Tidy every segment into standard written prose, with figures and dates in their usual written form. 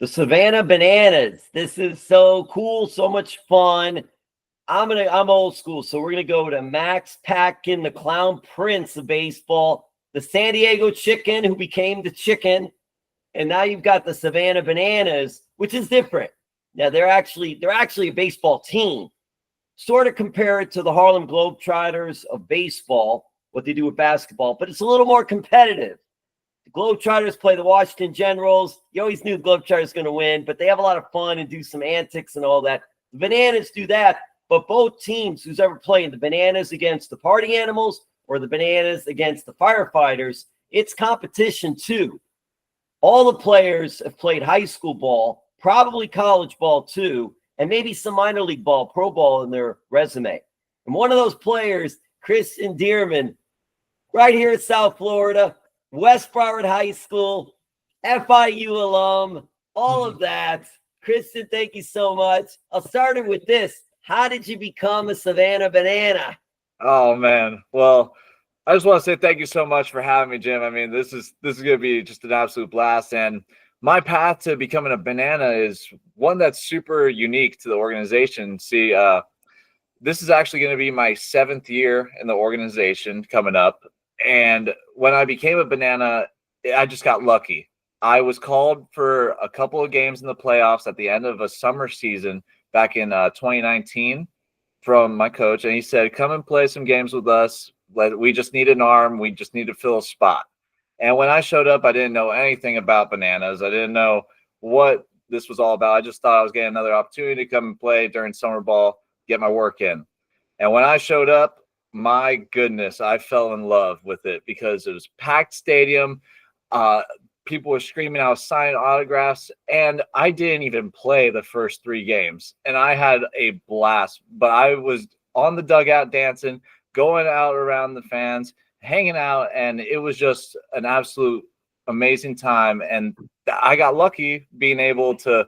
The Savannah Bananas. This is so cool, so much fun. I'm old school, so we're gonna go to Max Patkin, the clown prince of baseball, the San Diego Chicken, who became the Chicken, and now you've got the Savannah Bananas, which is different. Now they're actually a baseball team. Sort of compare it to the Harlem Globetrotters of baseball, what they do with basketball, but it's a little more competitive. The Globetrotters play the Washington Generals. You always knew the Globetrotters going to win, but they have a lot of fun and do some antics and all that. The Bananas do that, but both teams who's ever played, the Bananas against the Party Animals or the Bananas against the Firefighters, it's competition too. All the players have played high school ball, probably college ball too, and maybe some minor league ball, pro ball in their resume. And one of those players, Grayson Dearman, right here in South Florida, West Broward High School, FIU alum, all of that. Kristen, thank you so much. I'll start it with this. How did you become a Savannah Banana? Oh, man. Well, I just want to say thank you so much for having me, Jim. I mean, this is going to be just an absolute blast. And my path to becoming a banana is one that's super unique to the organization. See, this is actually going to be my 7th year in the organization coming up. And when I became a banana, I just got lucky. I was called for a couple of games in the playoffs at the end of a summer season back in 2019 from my coach. And he said, come and play some games with us. We just need an arm. We just need to fill a spot. And when I showed up, I didn't know anything about bananas. I didn't know what this was all about. I just thought I was getting another opportunity to come and play during summer ball, get my work in. And when I showed up, my goodness, I fell in love with it because it was packed stadium. People were screaming out, signing autographs, and I didn't even play the first 3 games. And I had a blast, but I was on the dugout dancing, going out around the fans, hanging out, and it was just an absolute amazing time. And I got lucky being able to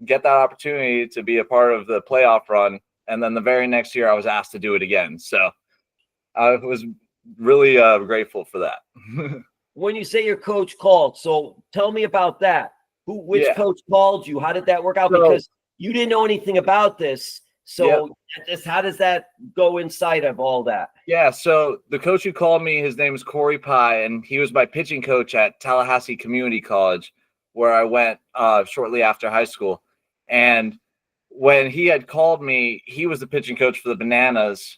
get that opportunity to be a part of the playoff run. And then the very next year I was asked to do it again. So I was really grateful for that. When you say your coach called, so tell me about that. Which coach called you? How did that work out? Because you didn't know anything about this. So just how does that go inside of all that? Yeah, so the coach who called me, his name is Corey Pye, and he was my pitching coach at Tallahassee Community College, where I went shortly after high school. And when he had called me, he was the pitching coach for the Bananas,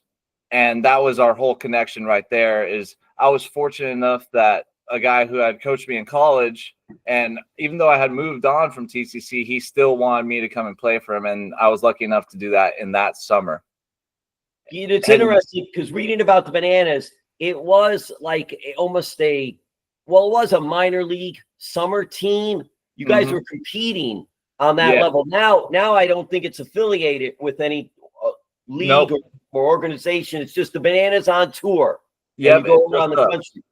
and that was our whole connection right there. Is I was fortunate enough that a guy who had coached me in college, and even though I had moved on from TCC, he still wanted me to come and play for him, and I was lucky enough to do that in that summer. It's interesting because reading about the Bananas, it was like almost it was a minor league summer team. You guys were competing on that level. Now I don't think it's affiliated with any league or organization. It's just the Bananas on tour. Yeah, you go around the country.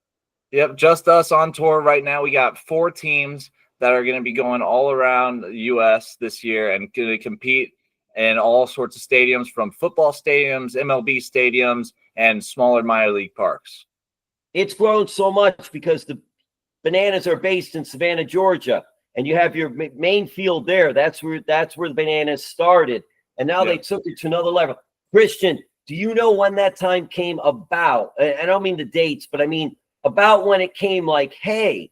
Yep, just us on tour right now. We got 4 teams that are going to be going all around the U.S. this year and going to compete in all sorts of stadiums, from football stadiums, MLB stadiums, and smaller minor league parks. It's grown so much because the Bananas are based in Savannah, Georgia, and you have your main field there. That's where the Bananas started, and now they took it to another level. Christian, do you know when that time came about? I don't mean the dates, but I mean about when it came like, hey,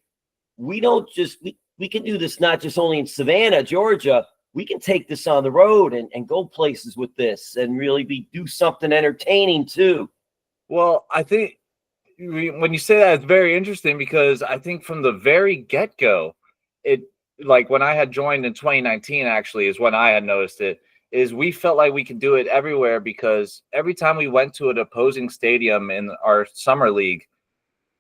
we can do this not just only in Savannah, Georgia. We can take this on the road and go places with this and really do something entertaining too. Well, I think when you say that, it's very interesting because I think from the very get-go, like when I had joined in 2019, actually, is when I had noticed it, is we felt like we could do it everywhere because every time we went to an opposing stadium in our summer league,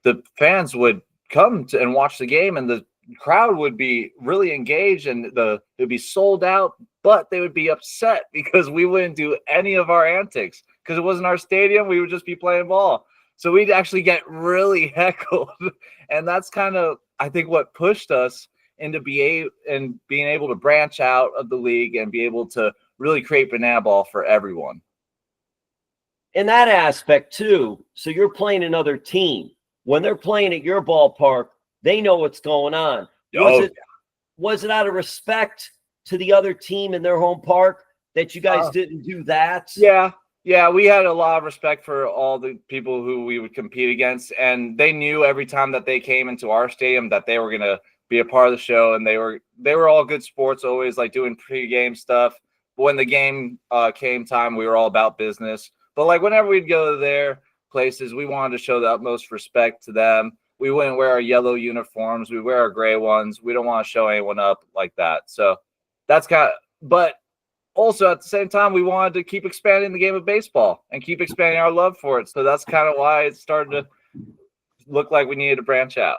the fans would come and watch the game, and the crowd would be really engaged, and it would be sold out, but they would be upset because we wouldn't do any of our antics because it wasn't our stadium. We would just be playing ball. So we'd actually get really heckled. And that's kind of, I think, what pushed us into being able to branch out of the league and be able to really create banana ball for everyone. In that aspect too, so you're playing another team. When they're playing at your ballpark, they know what's going on. was it out of respect to the other team in their home park that you guys didn't do that? Yeah, we had a lot of respect for all the people who we would compete against, and they knew every time that they came into our stadium that they were going to be a part of the show, and they were all good sports, always like doing pre-game stuff. But when the game came time, we were all about business. But like whenever we'd go to their places, we wanted to show the utmost respect to them. We wouldn't wear our yellow uniforms. We wear our gray ones. We don't want to show anyone up like that. So that's but also at the same time, we wanted to keep expanding the game of baseball and keep expanding our love for it. So that's kind of why it started to look like we needed to branch out.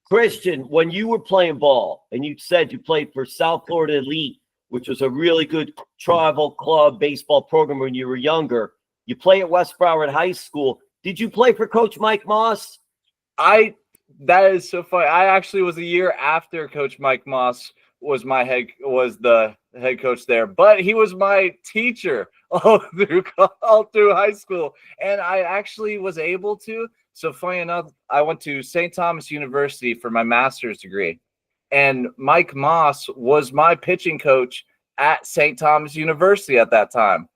Christian, when you were playing ball and you said you played for South Florida Elite, which was a really good travel club baseball program when you were younger, you play at West Broward High School. Did you play for Coach Mike Moss? That is so funny. I actually was a year after Coach Mike Moss was the head coach there, but he was my teacher all through high school, and I actually was able to. So funny enough, I went to St. Thomas University for my master's degree, and Mike Moss was my pitching coach at St. Thomas University at that time.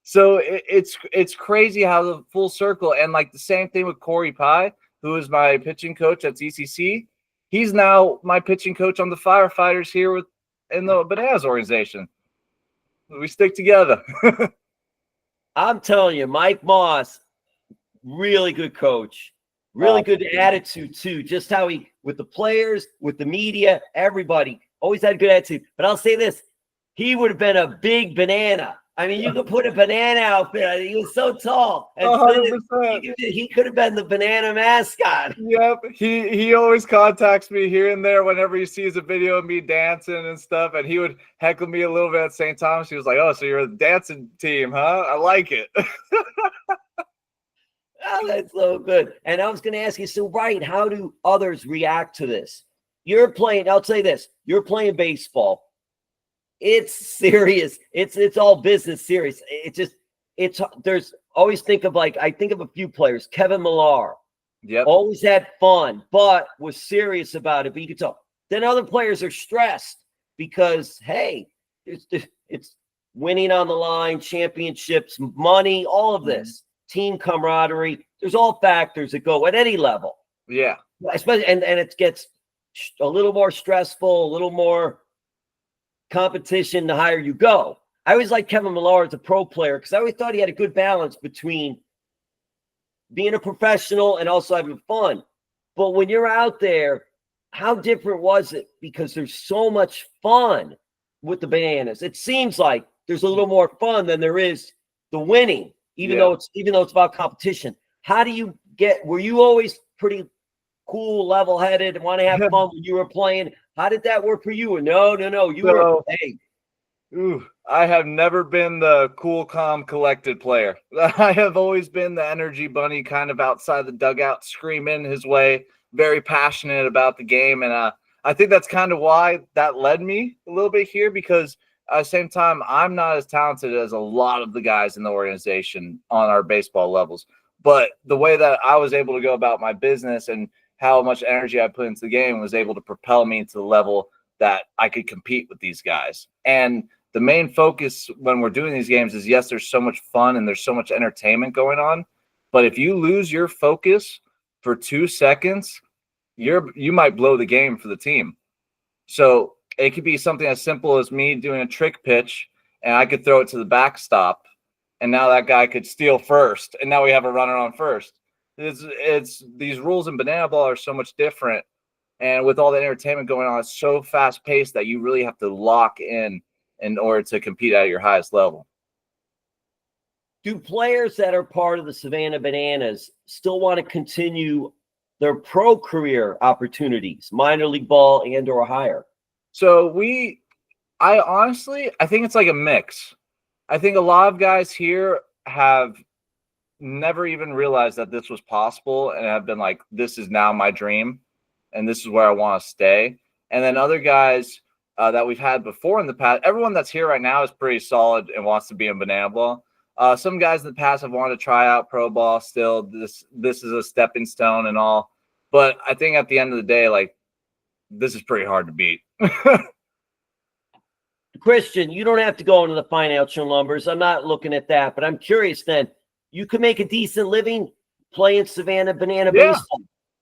So it's crazy how the full circle, and like the same thing with Corey Pye, who is my pitching coach at CCC. He's now my pitching coach on the Firefighters here in the Bananas organization. We stick together. I'm telling you, Mike Moss, really good coach, really good attitude too. Just how he, with the players, with the media, everybody, always had a good attitude. But I'll say this, he would have been a big banana. I mean, you could put a banana outfit. He was so tall. And 100%. He could have been the banana mascot. Yep. He always contacts me here and there whenever he sees a video of me dancing and stuff. And he would heckle me a little bit at St. Thomas. He was like, "Oh, so you're a dancing team, huh? I like it." Oh, that's so good. And I was going to ask you, so Ryan, how do others react to this? You're playing, I'll say this, you're playing baseball. It's serious. It's all business serious. There's always I think of a few players. Kevin Millar. Yep. Always had fun, but was serious about it. But you can tell. Then other players are stressed because, hey, it's winning on the line, championships, money, all of this, team camaraderie. There's all factors that go at any level. Yeah. Especially, and it gets a little more stressful, a little more competition the higher you go. I always liked Kevin Millar as a pro player because I always thought he had a good balance between being a professional and also having fun. But when you're out there, how different was it? Because there's so much fun with the Bananas. It seems like there's a little more fun than there is the winning, even though it's about competition. How do you were you always pretty cool, level-headed, and want to have fun when you were playing? How did that work for you? No. You were hey. I have never been the cool, calm, collected player. I have always been the energy bunny, kind of outside the dugout, screaming his way, very passionate about the game. And I think that's kind of why that led me a little bit here, because at the same time, I'm not as talented as a lot of the guys in the organization on our baseball levels. But the way that I was able to go about my business and how much energy I put into the game was able to propel me to the level that I could compete with these guys. And the main focus when we're doing these games is, yes, there's so much fun and there's so much entertainment going on. But if you lose your focus for 2 seconds, you might blow the game for the team. So it could be something as simple as me doing a trick pitch and I could throw it to the backstop. And now that guy could steal first. And now we have a runner on first. It's these rules in banana ball are so much different, and with all the entertainment going on, it's so fast paced that you really have to lock in order to compete at your highest level. Do players that are part of the Savannah Bananas still want to continue their pro career opportunities, minor league ball and or higher? So I honestly think it's like a mix. I think a lot of guys here have never even realized that this was possible and have been like, this is now my dream and this is where I want to stay. And then other guys that we've had before in the past, everyone that's here right now is pretty solid and wants to be in banana ball. Some guys in the past have wanted to try out pro ball still. This is a stepping stone and all. But I think at the end of the day, like, this is pretty hard to beat. Christian, you don't have to go into the financial numbers. I'm not looking at that, but I'm curious then. You could make a decent living playing Savannah Banana baseball.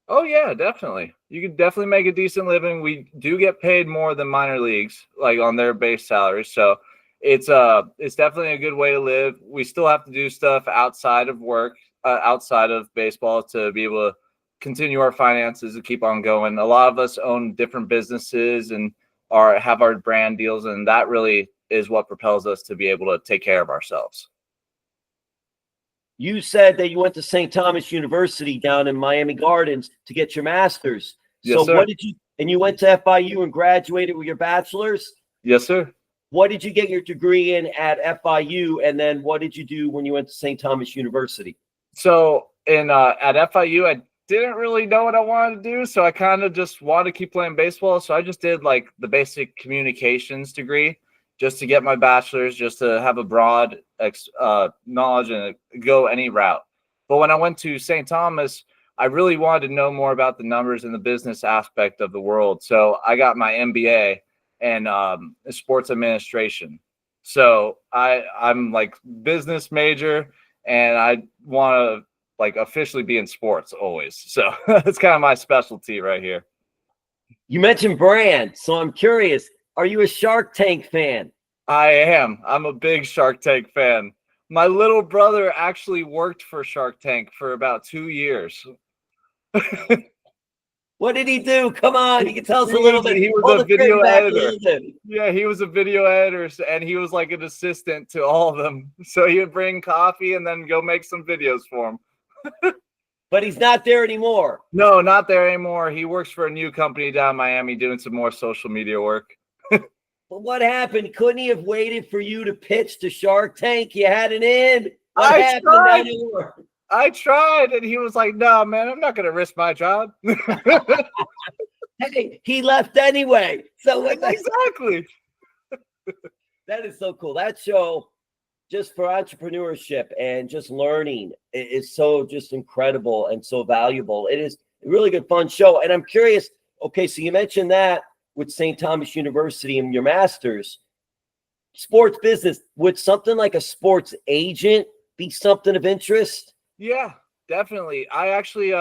Oh, yeah, definitely. You can definitely make a decent living. We do get paid more than minor leagues, like on their base salaries. So it's definitely a good way to live. We still have to do stuff outside of work, outside of baseball to be able to continue our finances and keep on going. A lot of us own different businesses and have our brand deals, and that really is what propels us to be able to take care of ourselves. You said that you went to St. Thomas University down in Miami Gardens to get your master's. Yes, so sir. what did you, and you went to FIU and graduated with your bachelor's? Yes, sir. What did you get your degree in at FIU? And then what did you do when you went to St. Thomas University? So at FIU, I didn't really know what I wanted to do. So I kind of just wanted to keep playing baseball. So I just did like the basic communications degree just to get my bachelor's, just to have a broad knowledge and go any route. But when I went to St. Thomas, I really wanted to know more about the numbers and the business aspect of the world. So I got my MBA in sports administration. So I'm like business major, and I want to like officially be in sports always. So that's kind of my specialty right here. You mentioned brand. So I'm curious, are you a Shark Tank fan? I am. I'm a big Shark Tank fan. My little brother actually worked for Shark Tank for about 2 years. What did he do? Come on, you can tell us a little bit. He was a video editor. Yeah, he was a video editor, and he was like an assistant to all of them. So he would bring coffee and then go make some videos for him. But he's not there anymore. No, not there anymore. He works for a new company down in Miami doing some more social media work. But what happened? Couldn't he have waited for you to pitch to Shark Tank? You had an in. What happened? I tried, and he was like, "No, man, I'm not going to risk my job." Hey, he left anyway. So exactly. That is so cool. That show, just for entrepreneurship and just learning, is so just incredible and so valuable. It is a really good, fun show. And I'm curious. Okay, so you mentioned that with St. Thomas University and your master's, sports business, would something like a sports agent be something of interest? Yeah, definitely. I actually,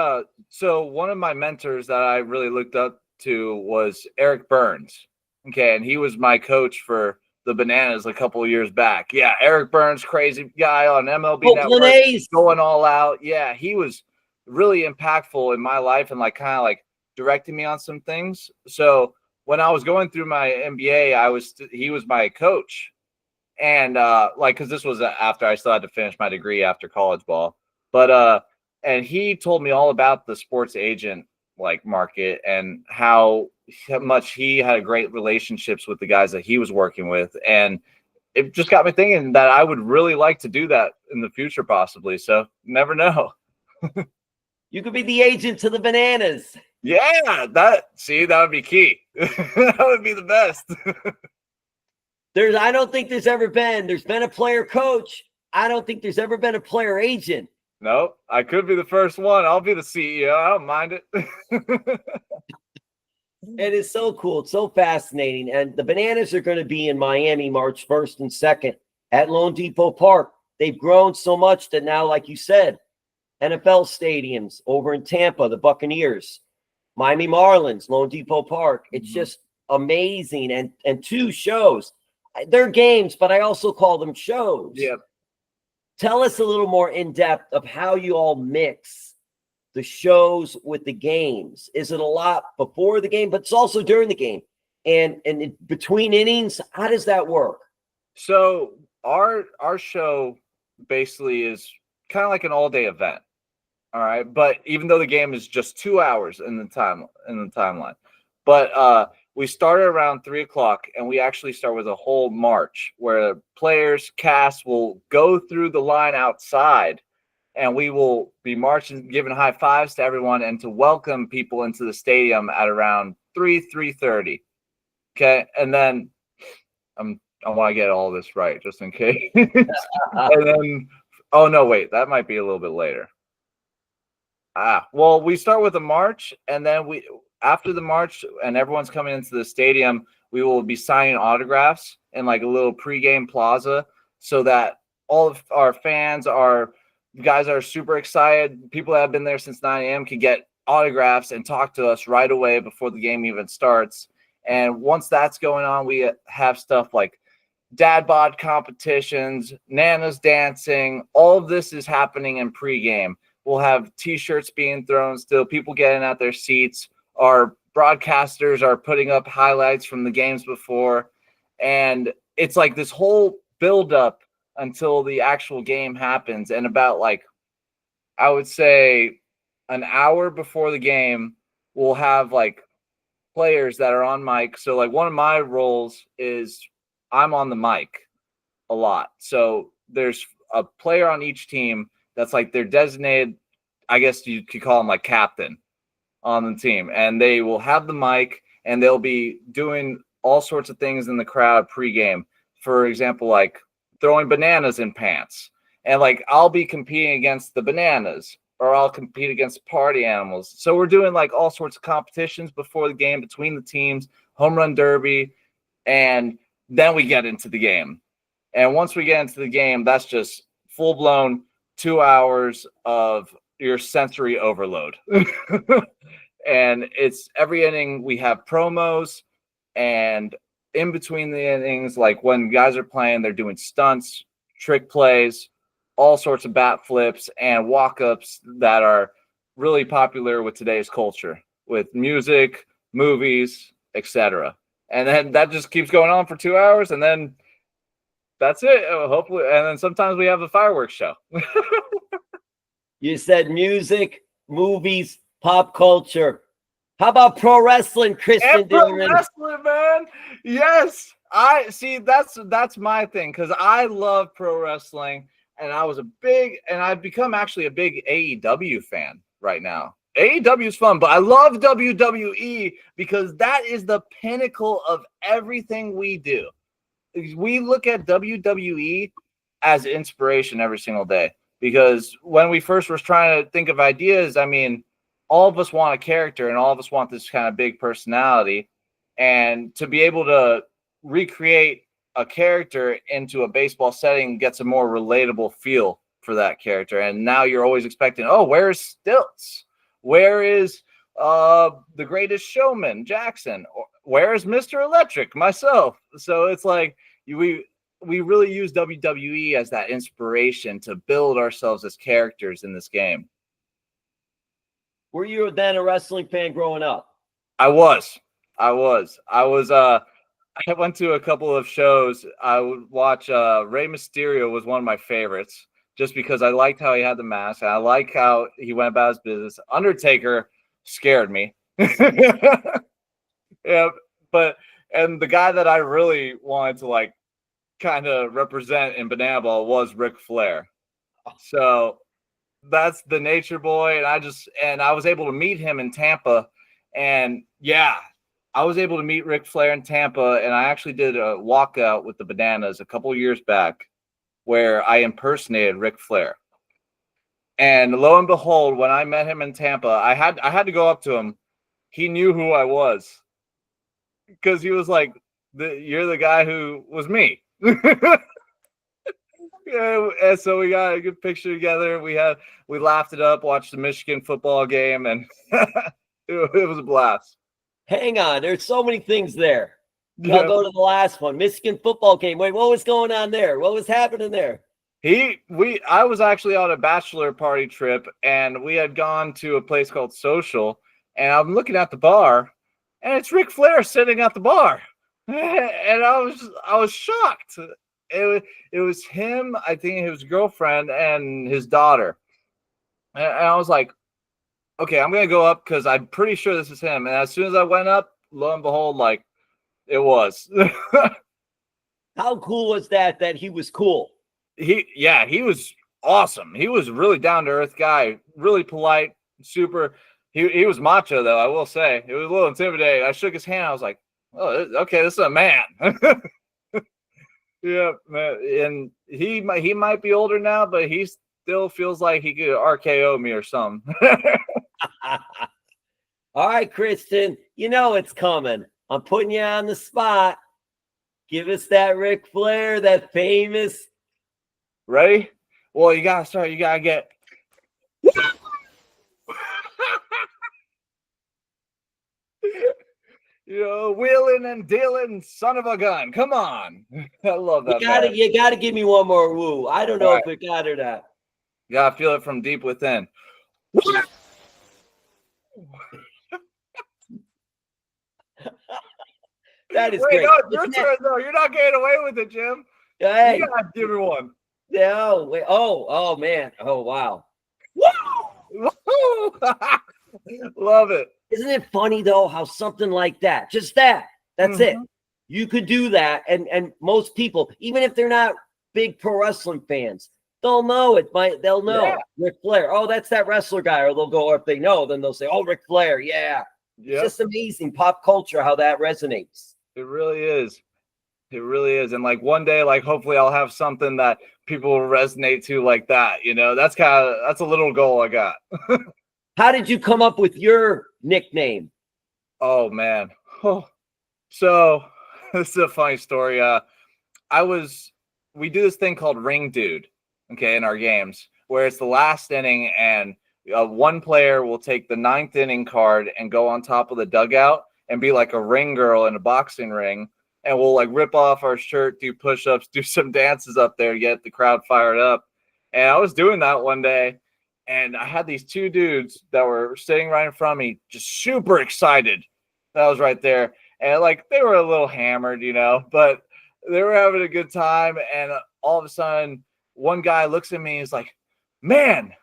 so one of my mentors that I really looked up to was Eric Burns. Okay, and he was my coach for the Bananas a couple of years back. Yeah, Eric Burns, crazy guy on MLB Network, going all out. Yeah, he was really impactful in my life and like kind of like directing me on some things. So when I was going through my MBA, he was my coach, and like because this was after I still had to finish my degree after college ball. But and he told me all about the sports agent like market and how much he had great relationships with the guys that he was working with. And it just got me thinking that I would really like to do that in the future, possibly. So never know. You could be the agent to the Bananas. Yeah, that would be key. That would be the best. I don't think there's been a player coach. I don't think there's ever been a player agent. No, I could be the first one. I'll be the CEO. I don't mind it. It is so cool. It's so fascinating. And the Bananas are going to be in Miami March 1st and 2nd at loanDepot Park. They've grown so much that now, like you said, NFL stadiums over in Tampa, the Buccaneers, Miami Marlins, loanDepot Park. It's just amazing. And 2 shows. They're games, but I also call them shows. Yeah. Tell us a little more in depth of how you all mix the shows with the games. Is it a lot before the game, but it's also during the game? And in between innings, how does that work? So our show basically is kind of like an all-day event. All right. But even though the game is just 2 hours in the timeline. But we started around 3:00, and we actually start with a whole march where players, cast will go through the line outside, and we will be marching, giving high fives to everyone, and to welcome people into the stadium at around 3:30. Okay, and then I want to get all this right just in case. And then, oh no, wait, that might be a little bit later. Well, we start with a march, and then after the march and everyone's coming into the stadium, we will be signing autographs in like a little pregame plaza so that all of our fans, our guys that are super excited, people that have been there since 9 a.m. can get autographs and talk to us right away before the game even starts. And once that's going on, we have stuff like dad bod competitions, nanas dancing. All of this is happening in pregame. We'll have T-shirts being thrown still, people getting out their seats. Our broadcasters are putting up highlights from the games before. And it's like this whole build-up until the actual game happens. And about I would say an hour before the game, we'll have players that are on mic. So one of my roles is I'm on the mic a lot. So there's a player on each team that's their designated, I guess you could call him captain on the team. And they will have the mic and they'll be doing all sorts of things in the crowd pregame. For example, throwing bananas in pants. And I'll be competing against the bananas, or I'll compete against party animals. So we're doing all sorts of competitions before the game between the teams, home run derby, and then we get into the game. And once we get into the game, that's just full-blown 2 hours of your sensory overload. And it's every inning we have promos, and in between the innings, when guys are playing, they're doing stunts, trick plays, all sorts of bat flips and walk-ups that are really popular with today's culture, with music, movies, etc. And then that just keeps going on for 2 hours, and then that's it, hopefully. And then sometimes we have a fireworks show. You said music, movies, pop culture. How about pro wrestling, Christian Dearman? Pro wrestling, man. Yes. I see. That's my thing, because I love pro wrestling, and I've become actually a big AEW fan right now. AEW is fun, but I love WWE because that is the pinnacle of everything we do. We look at WWE as inspiration every single day, because when we first was trying to think of ideas, I mean, all of us want a character and all of us want this kind of big personality, and to be able to recreate a character into a baseball setting gets a more relatable feel for that character. And now you're always expecting, oh, where's Stilts? Where is the Greatest Showman, Jackson? Where is Mr. Electric, myself? So it's we really use WWE as that inspiration to build ourselves as characters in this game. Were you then a wrestling fan growing up? I went to a couple of shows. I would watch Rey Mysterio was one of my favorites, just because I liked how he had the mask. And I like how he went about his business. Undertaker scared me. Yeah, and the guy that I really wanted to kind of represent in Banana Ball was Ric Flair. So that's the Nature Boy, and I was able to meet him in Tampa, and yeah, I was able to meet Ric Flair in Tampa, and I actually did a walkout with the Bananas a couple of years back where I impersonated Ric Flair. And lo and behold, when I met him in Tampa, I had to go up to him. He knew who I was, because he was like, "You're the guy who was me." Yeah, and so we got a good picture together. We laughed it up, watched the Michigan football game, and it was a blast. Hang on, there's so many things there. I'll go to the last one. Michigan football game. Wait, what was going on there? What was happening there? I was actually on a bachelor party trip, and we had gone to a place called Social, and I'm looking at the bar, and it's Ric Flair sitting at the bar. And I was shocked. It was him, I think his girlfriend and his daughter. And I was like, okay, I'm gonna go up because I'm pretty sure this is him. And as soon as I went up, lo and behold, it was. How cool was that he was cool? He was awesome. He was a really down-to-earth guy, really polite, super. He was macho, though, I will say. It was a little intimidating. I shook his hand. I was like, oh, okay, this is a man. Yeah, man. And he might be older now, but he's still feels like he could RKO me or something. All right, Christian, you know it's coming. I'm putting you on the spot. Give us that Ric Flair, that famous. Ready? Well, you gotta start. You gotta get. Wheeling and dealing, son of a gun. Come on. I love that. You gotta give me one more woo. I don't know right. if it got or not. You gotta feel it from deep within. That is great. No, your turn, though. You're not getting away with it, Jim. Hey. You gotta give me one. No, wait. Oh, man. Oh, wow. Woo! Love it. Isn't it funny, though, how something like that, just that's it. You could do that. And most people, even if they're not big pro wrestling fans, they'll know it. They'll know Ric Flair. Oh, that's that wrestler guy. Or they'll go, or if they know, then they'll say, oh, Ric Flair. Yeah. It's just amazing pop culture, how that resonates. It really is. It really is. And like one day, like hopefully I'll have something that people will resonate to like that. That's a little goal I got. How did you come up with your nickname? Oh man. So this is a funny story. We do this thing called Ring Dude, okay, in our games, where it's the last inning and one player will take the 9th inning card and go on top of the dugout and be like a ring girl in a boxing ring. And we'll like rip off our shirt, do push-ups, do some dances up there, get the crowd fired up. And I was doing that one day, and I had these 2 dudes that were sitting right in front of me, just super excited that I was right there. And like they were a little hammered, but they were having a good time. And all of a sudden, one guy looks at me and is like, man,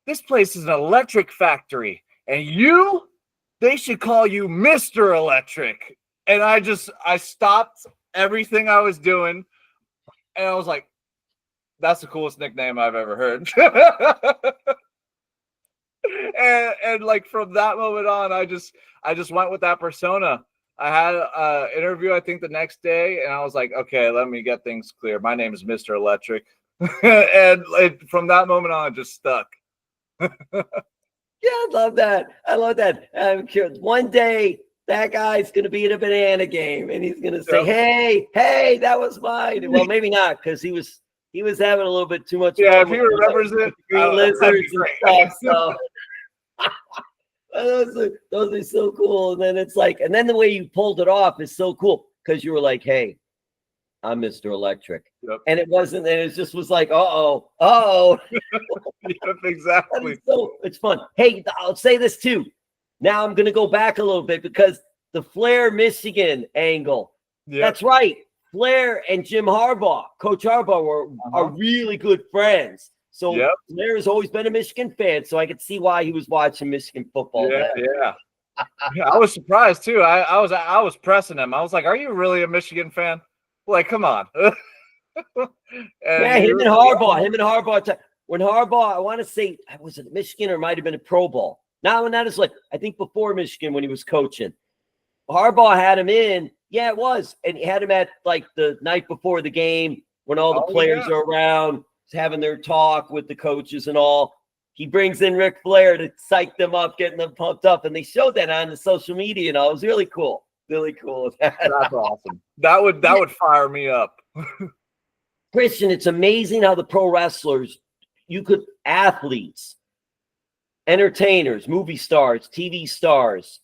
this place is an electric factory. And they should call you Mr. Electric. And I stopped everything I was doing. And I was like, that's the coolest nickname I've ever heard. and like from that moment on, I just went with that persona. I had an interview, I think, the next day. And I was like, okay, let me get things clear. My name is Mr. Electric. And from that moment on, it just stuck. Yeah, I love that. I'm curious. One day, that guy's going to be in a banana game, and he's going to say, hey, that was mine. Well, maybe not, because he was having a little bit too much fun. Yeah, if he remembers it, green lizards and stuff. So those are so cool. And then it's like, and then the way you pulled it off is so cool, because you were like, hey, I'm Mr. Electric. Yep. And it wasn't, and it just was like, uh-oh. Yep, exactly. So it's fun. Hey, I'll say this too. Now I'm going to go back a little bit, because the Flair, Michigan angle, that's right. Flair and Jim Harbaugh, Coach Harbaugh, are really good friends. So Flair has always been a Michigan fan, so I could see why he was watching Michigan football. Yeah. I was surprised too. I was pressing him. I was like, "Are you really a Michigan fan? Like, come on." Him and Harbaugh. When Harbaugh, I want to say, was it Michigan or it might have been a Pro Bowl? Not as like, I think before Michigan when he was coaching. Harbaugh had him in. Yeah, it was. And he had him at like the night before the game when all the players are around having their talk with the coaches and all. He brings in Ric Flair to psych them up, getting them pumped up. And they showed that on the social media and all. It was really cool. Really cool. That's awesome. That would fire me up. Christian, it's amazing how the pro wrestlers, athletes, entertainers, movie stars, TV stars,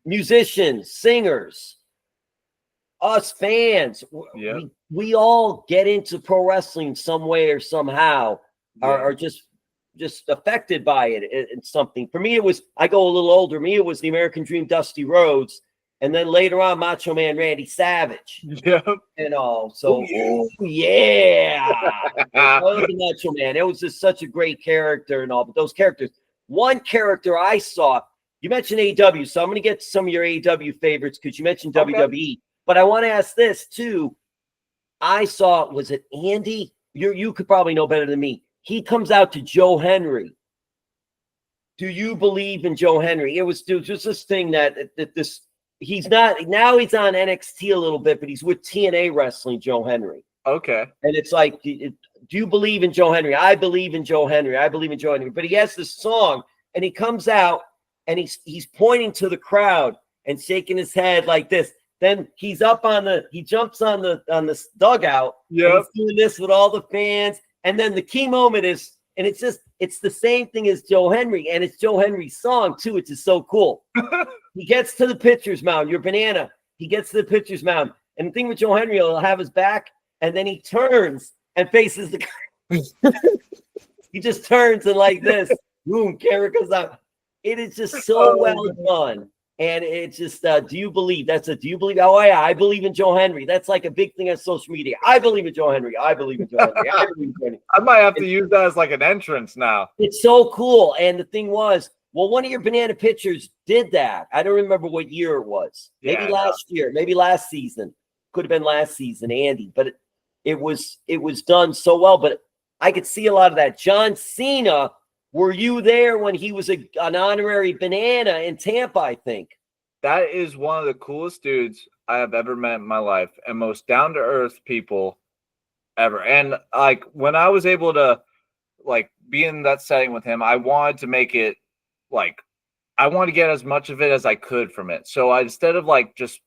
musicians, singers, us fans, we all get into pro wrestling some way or somehow, are just affected by it in something. For me, I go a little older. Me, it was the American Dream, Dusty Rhodes, and then later on, Macho Man Randy Savage. Yep. And all. So, yeah. I love the Macho Man. It was just such a great character and all. But those characters, one character I saw, you mentioned AEW, so I'm going to get some of your AEW favorites because you mentioned WWE. But I want to ask this too. I saw, was it Andy? You could probably know better than me. He comes out to Joe Henry. Do you believe in Joe Henry? It was just this thing that he's not, now he's on NXT a little bit, but he's with TNA Wrestling, Joe Henry. Okay. And it's like do you believe in Joe Henry? I believe in Joe Henry. I believe in Joe Henry. But he has this song, and he comes out, and he's pointing to the crowd and shaking his head like this. Then he jumps on the dugout. Yeah. He's doing this with all the fans. And then the key moment is, and it's the same thing as Joe Henry, and it's Joe Henry's song too, which is so cool. He gets to the pitcher's mound, your banana. He gets to the pitcher's mound. And the thing with Joe Henry, he'll have his back, and then he turns and faces the guy. He just turns and like this, boom, camera goes out. It is just so well done. And it's just, do you believe? Do you believe? Oh, yeah, I believe in Joe Henry. That's like a big thing on social media. I believe in Joe Henry. I believe in Joe Henry. I believe in Joe Henry. I might have to use that as like an entrance now. It's so cool. And the thing was, well, one of your banana pitchers did that. I don't remember what year it was. Maybe last year, maybe last season. Could have been last season, Andy. But it was done so well. But I could see a lot of that. John Cena, were you there when he was an honorary banana in Tampa, I think? That is one of the coolest dudes I have ever met in my life and most down-to-earth people ever. And like when I was able to like be in that setting with him, I wanted to make it like I wanted to get as much of it as I could from it. So instead of like just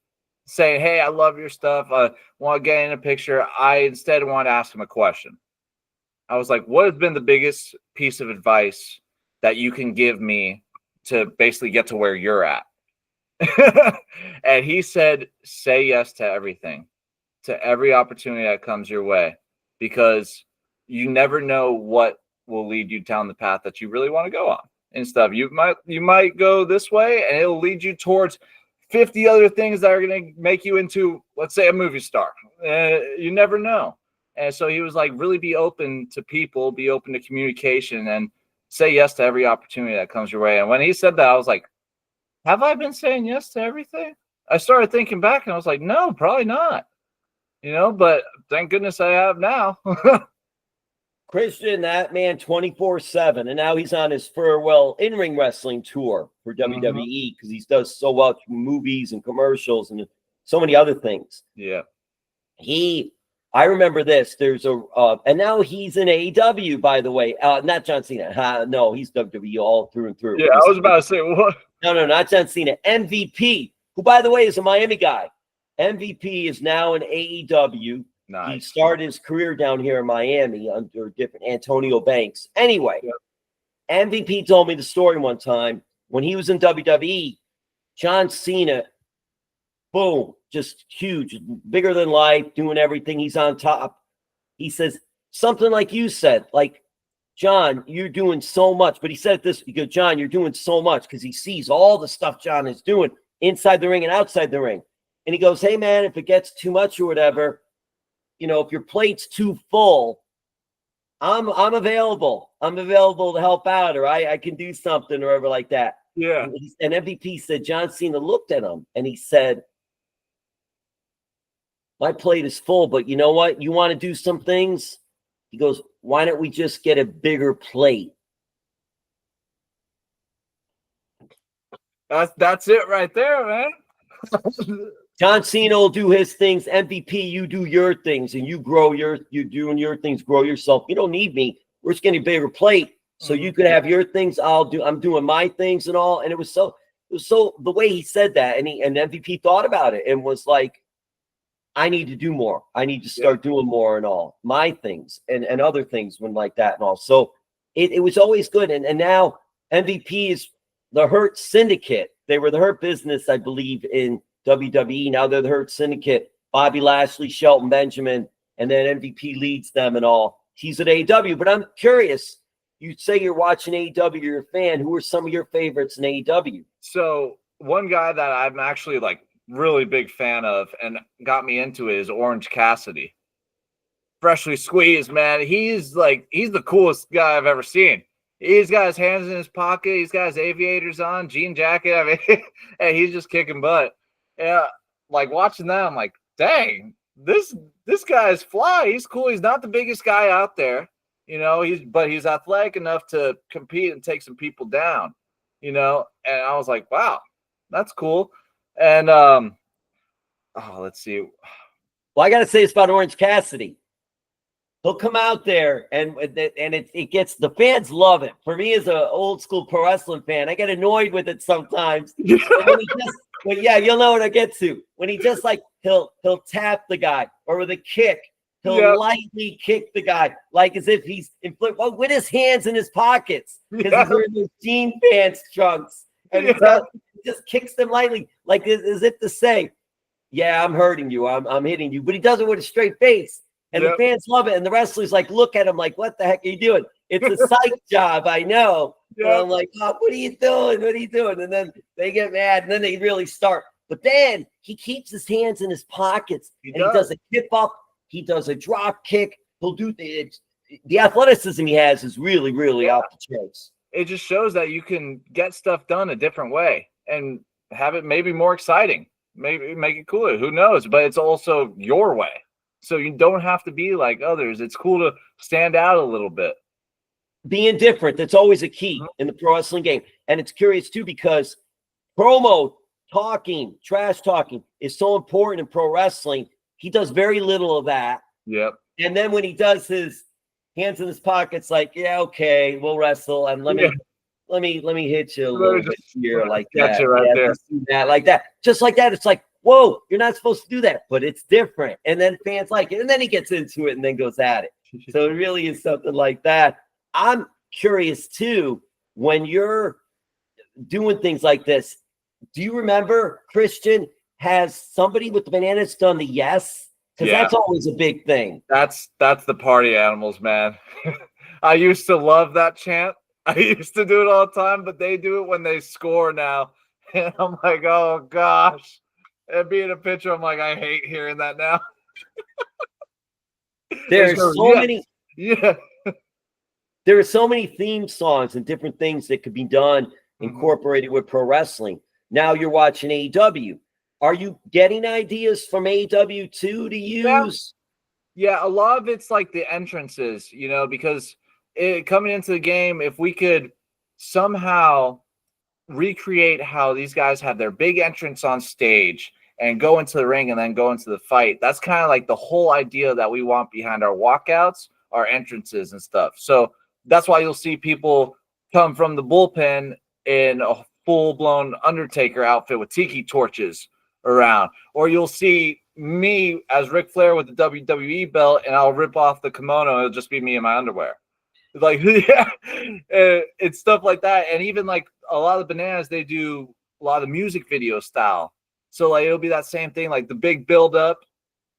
saying, hey, I love your stuff, I want to get in a picture, I instead want to ask him a question. I was like, what has been the biggest piece of advice that you can give me to basically get to where you're at? And he said, say yes to everything, to every opportunity that comes your way, because you never know what will lead you down the path that you really want to go on and stuff. You might go this way and it'll lead you towards 50 other things that are going to make you into, let's say, a movie star. You never know. And so he was like, really be open to people, be open to communication, and say yes to every opportunity that comes your way. And when he said that, I was like, have I been saying yes to everything? I started thinking back and I was like, no, probably not. But thank goodness I have now. Christian, that man 24/7. And now he's on his farewell in-ring wrestling tour for WWE because he does so well through movies and commercials and so many other things. Yeah. I remember this. There's and now he's in AEW, by the way. Not John Cena. No, he's WWE all through and through. Yeah, I was about to say, what? No, not John Cena. MVP, who, by the way, is a Miami guy. MVP is now in AEW. Nice. He started his career down here in Miami under different Antonio Banks. Anyway, MVP told me the story one time when he was in WWE. John Cena, boom, just huge, bigger than life, doing everything. He's on top. He says something like you said, like, John, you're doing so much. But he said this, he goes, John, you're doing so much, because he sees all the stuff John is doing inside the ring and outside the ring. And he goes, hey, man, if it gets too much or whatever, if your plate's too full, I'm available. I'm available to help out, or I can do something or whatever like that. Yeah. And MVP said, John Cena looked at him and he said, my plate is full, but you know what? You want to do some things? He goes, why don't we just get a bigger plate? That's it right there, man. John Cena will do his things. MVP, you do your things, and you grow you're doing your things, grow yourself. You don't need me. We're just getting a bigger plate. So you can have your things. I'm doing my things and all. And it was so the way he said that, and MVP thought about it and was like, I need to do more. I need to start doing more and all my things and other things when like that and all. So it was always good. And now MVP is the Hurt Syndicate. They were the Hurt Business, I believe, in WWE. Now they're the Hurt Syndicate. Bobby Lashley, Shelton Benjamin, and then MVP leads them and all. He's at AEW. But I'm curious. You say you're watching AEW, you're a fan. Who are some of your favorites in AEW? So one guy that I'm actually like really big fan of and got me into it is Orange Cassidy. Freshly squeezed, man. He's the coolest guy I've ever seen. He's got his hands in his pocket. He's got his aviators on, jean jacket. I mean, and he's just kicking butt. Yeah, like watching that, I'm like, dang, this guy is fly. He's cool. He's not the biggest guy out there, but he's athletic enough to compete and take some people down, And I was like, wow, that's cool. And let's see. Well, I got to say it's about Orange Cassidy. he'll come out there and it gets, the fans love it. For me as an old school pro wrestling fan, I get annoyed with it sometimes. Yeah, you'll know what I get to. When he just like he'll tap the guy, or with a kick, he'll lightly kick the guy, like as if he's with his hands in his pockets, because he's wearing those jean pants trunks, and he just kicks them lightly, like as if to say, yeah, I'm hurting you, I'm hitting you, but he does it with a straight face. And the fans love it. And the wrestlers like look at him like, what the heck are you doing? It's a psych job, I know. But I'm like, oh, what are you doing? What are you doing? And then they get mad, and then they really start. But then he keeps his hands in his pockets, he does a tip up, he does a drop kick. He'll do the athleticism he has is really, really off the charts. It just shows that you can get stuff done a different way and have it maybe more exciting. Maybe make it cooler. Who knows? But it's also your way. So you don't have to be like others. It's cool to stand out a little bit. Being different, that's always a key in the pro wrestling game. And it's curious too, because promo talking, trash talking is so important in pro wrestling. He does very little of that. Yep. And then when he does his hands in his pockets, like, yeah, okay, we'll wrestle, and let me hit you a little bit here, like that. Like that. Just like that. It's like, whoa, you're not supposed to do that, but it's different. And then fans like it. And then he gets into it and then goes at it. So it really is something like that. I'm curious too, when you're doing things like this, do you remember Christian has somebody with the bananas done the yes? Because that's always a big thing. That's the party animals, man. I used to love that chant. I used to do it all the time, but they do it when they score now. And I'm like, oh gosh. And being a pitcher, I'm like, I hate hearing that now. There's so many. Yeah. There are so many theme songs and different things that could be done, incorporated with pro wrestling. Now you're watching AEW. Are you getting ideas from AEW too to use? Yeah, a lot of it's like the entrances, because coming into the game, if we could somehow recreate how these guys have their big entrance on stage and go into the ring and then go into the fight. That's kind of like the whole idea that we want behind our walkouts, our entrances and stuff. So that's why you'll see people come from the bullpen in a full-blown Undertaker outfit with tiki torches around. Or you'll see me as Ric Flair with the WWE belt, and I'll rip off the kimono and it'll just be me in my underwear. Like, it's stuff like that. And even like a lot of the bananas, they do a lot of music video style. So like it'll be that same thing, like the big build up,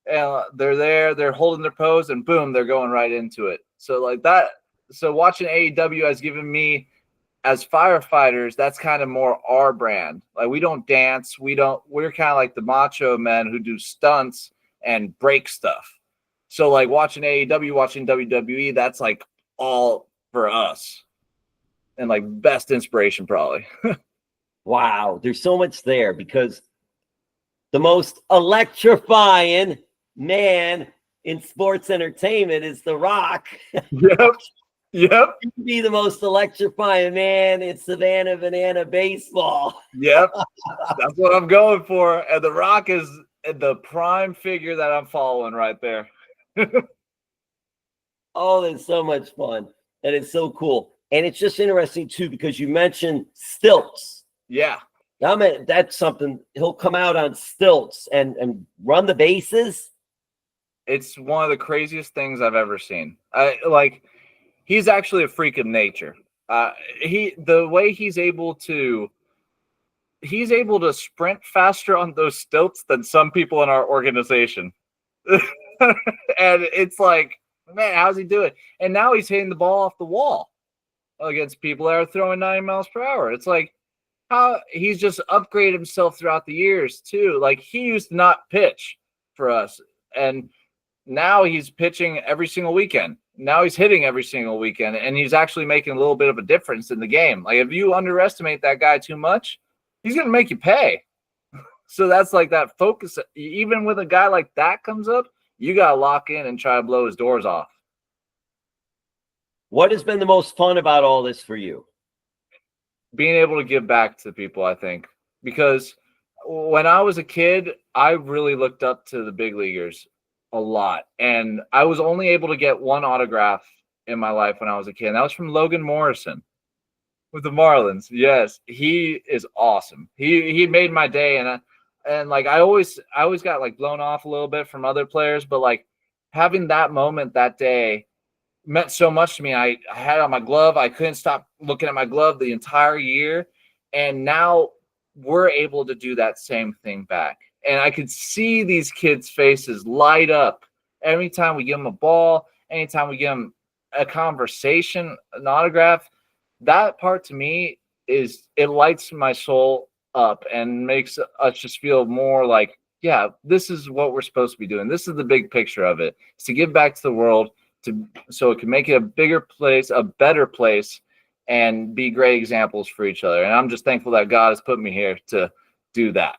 and they're there, they're holding their pose, and boom, they're going right into it. So like that. So watching AEW has given me, as firefighters, that's kind of more our brand. Like we don't dance, we're kind of like the macho men who do stunts and break stuff. So like watching AEW, watching WWE, that's like all for us, and like best inspiration probably. Wow, there's so much there, because the most electrifying man in sports entertainment is The Rock. Yep. Yep. You can be the most electrifying man in Savannah Banana baseball. Yep. That's what I'm going for. And The Rock is the prime figure that I'm following right there. Oh, that's so much fun. And it's so cool. And it's just interesting too, because you mentioned stilts. Yeah. I mean, that's something. He'll come out on stilts and run the bases. It's one of the craziest things I've ever seen. He's actually a freak of nature. The way he's able to sprint faster on those stilts than some people in our organization. And it's like, man, how's he do it? And now he's hitting the ball off the wall against people that are throwing 90 miles per hour. It's like, how he's just upgraded himself throughout the years too. Like he used to not pitch for us, and now he's pitching every single weekend. Now he's hitting every single weekend, and he's actually making a little bit of a difference in the game. Like if you underestimate that guy too much, he's going to make you pay. So that's like that focus. Even with a guy like that comes up, you got to lock in and try to blow his doors off. What has been the most fun about all this for you? Being able to give back to people, I think, because when I was a kid, I really looked up to the big leaguers. a lot. And I was only able to get one autograph in my life when I was a kid. And that was from Logan Morrison with the Marlins. Yes, he is awesome. He made my day. And like I always got like blown off a little bit from other players, but like having that moment that day meant so much to me. I had it on my glove. I couldn't stop looking at my glove the entire year. And now we're able to do that same thing back. And I could see these kids' faces light up every time we give them a ball, anytime we give them a conversation, an autograph. That part to me it lights my soul up and makes us just feel more like, yeah, this is what we're supposed to be doing. This is the big picture of it. It's to give back to the world so it can make it a bigger place, a better place, and be great examples for each other. And I'm just thankful that God has put me here to do that.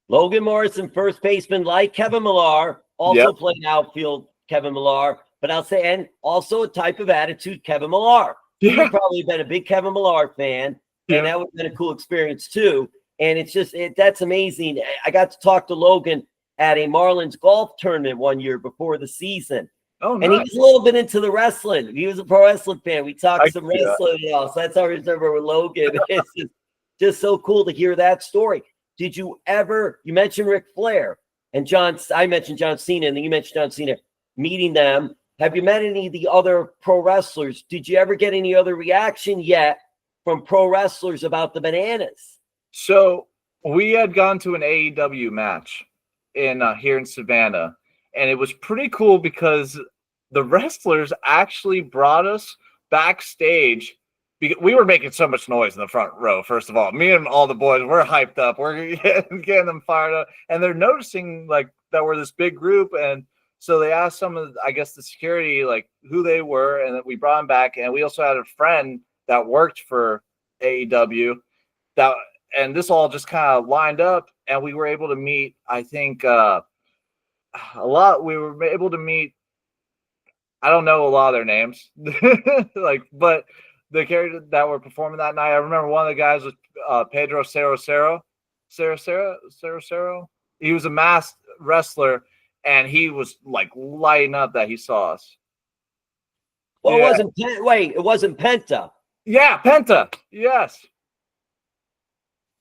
Logan Morrison, first baseman, like Kevin Millar, also played outfield, Kevin Millar, but I'll say, and also a type of attitude, Kevin Millar. You've probably been a big Kevin Millar fan, and that would have been a cool experience too. And it's just, that's amazing. I got to talk to Logan at a Marlins golf tournament one year before the season. Oh, nice. And he was a little bit into the wrestling. He was a pro wrestling fan. We talked some wrestling and all. So that's how I remember with Logan. It's just so cool to hear that story. Did you ever, you mentioned Ric Flair and I mentioned John Cena, and then you mentioned John Cena, meeting them. Have you met any of the other pro wrestlers? Did you ever get any other reaction yet from pro wrestlers about the Bananas? So we had gone to an AEW match here in Savannah, and it was pretty cool because the wrestlers actually brought us backstage. We were making so much noise in the front row. First of all, me and all the boys, we're hyped up. We're getting them fired up, and they're noticing like that we're this big group. And so they asked some of, I guess, the security like who they were, and we brought them back. And we also had a friend that worked for AEW and this all just kind of lined up, and we were able to meet. I think a lot. We were able to meet. I don't know a lot of their names, but the characters that were performing that night, I remember one of the guys was Pedro Cerro. He was a masked wrestler, and he was like lighting up that he saw us. Well, it wasn't Penta. Yeah, Penta. Yes.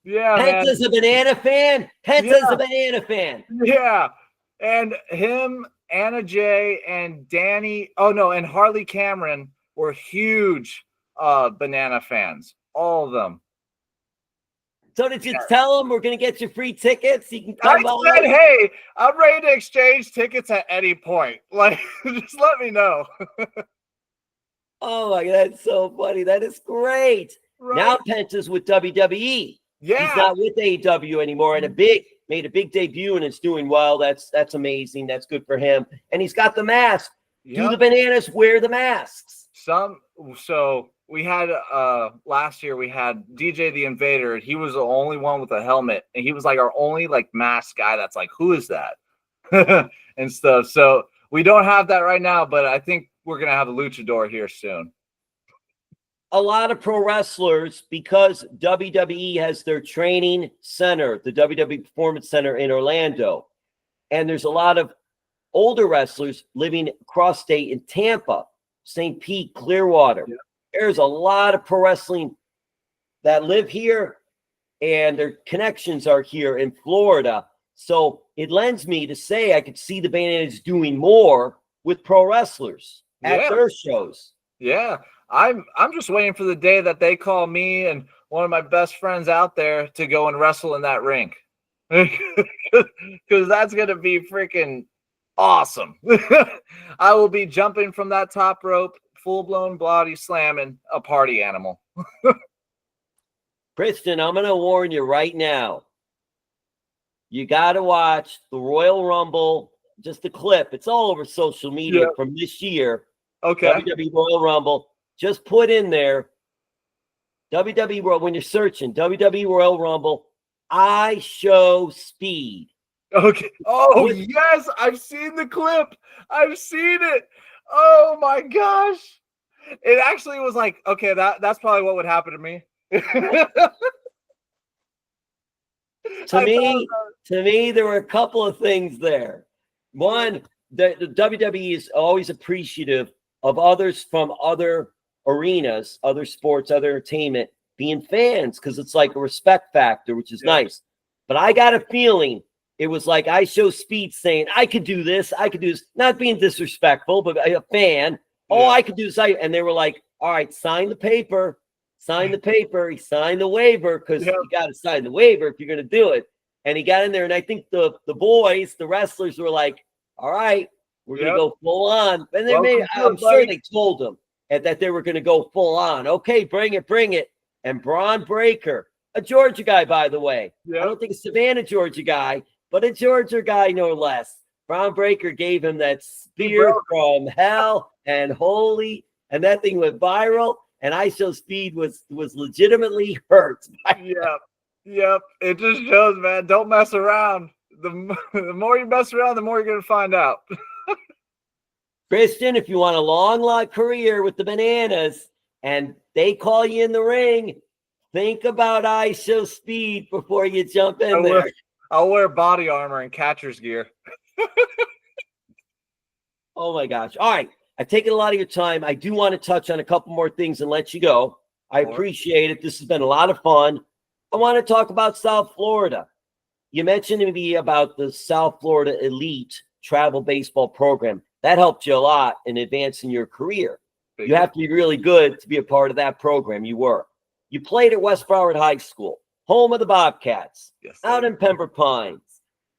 Yeah, Penta's man. a Banana fan. Penta's a Banana fan. Yeah, and him, Anna Jay, and Danny. Oh no, and Harley Cameron were huge Banana fans, all of them. So did you tell them we're going to get you free tickets? You can come I said, hey, I'm ready to exchange tickets at any point. Like, just let me know. Oh my God, that's so funny. That is great. Right. Now Penta's with WWE. Yeah, he's not with AEW anymore, and made a big debut, and it's doing well. That's amazing. That's good for him. And he's got the mask. Yep. Do the Bananas wear the masks? So we had last year we had DJ the Invader. He was the only one with a helmet, and he was like our only like mask guy. That's like, who is that? And stuff. So we don't have that right now, but I think we're gonna have a luchador here soon. A lot of pro wrestlers, because WWE has their training center, the WWE Performance Center in Orlando, and there's a lot of older wrestlers living across state in Tampa, St. Pete, Clearwater. Yeah. There's a lot of pro wrestling that live here, and their connections are here in Florida. So it lends me to say I could see the Bananas doing more with pro wrestlers at their shows. Yeah. I'm just waiting for the day that they call me and one of my best friends out there to go and wrestle in that rink. Because that's going to be freaking awesome. I will be jumping from that top rope, full-blown body slamming a party animal. Kristen, I'm going to warn you right now. You got to watch the Royal Rumble, just a clip. It's all over social media from this year. Okay. WWE Royal Rumble. Just put in there WWE World when you're searching WWE Royal Rumble. I show speed. Okay. Oh, yes. I've seen the clip. I've seen it. Oh my gosh. It actually was like, okay, that's probably what would happen to me. To me, there were a couple of things there. One, the WWE is always appreciative of others from other arenas, other sports, other entertainment being fans, because it's like a respect factor, which is nice. But I got a feeling it was like I Show Speed saying, I could do this, not being disrespectful, but a fan. Oh, I could do this. And they were like, all right, sign the paper. Sign the paper. He signed the waiver, because you got to sign the waiver if you're going to do it. And he got in there, and I think the boys, the wrestlers, were like, all right, we're going to go full on. And I'm sure they told him that they were going to go full on. Okay, bring it. And Braun Breaker, a Georgia guy, by the way. I don't think a Savannah, Georgia guy, but a Georgia guy no less. Braun Breaker gave him that spear from hell and holy, and that thing went viral. And I Show Speed was legitimately hurt. Yep. It just shows, man, don't mess around. The more you mess around, the more you're going to find out. Christian, if you want a long career with the Bananas and they call you in the ring, think about I Show Speed before you jump in there. I'll wear body armor and catcher's gear. Oh, my gosh. All right. I've taken a lot of your time. I do want to touch on a couple more things and let you go. I appreciate it. This has been a lot of fun. I want to talk about South Florida. You mentioned to me about the South Florida Elite Travel Baseball Program. That helped you a lot in advancing your career. You have to be really good to be a part of that program. You were. You played at West Broward High School, home of the Bobcats, out in Pembroke Pines.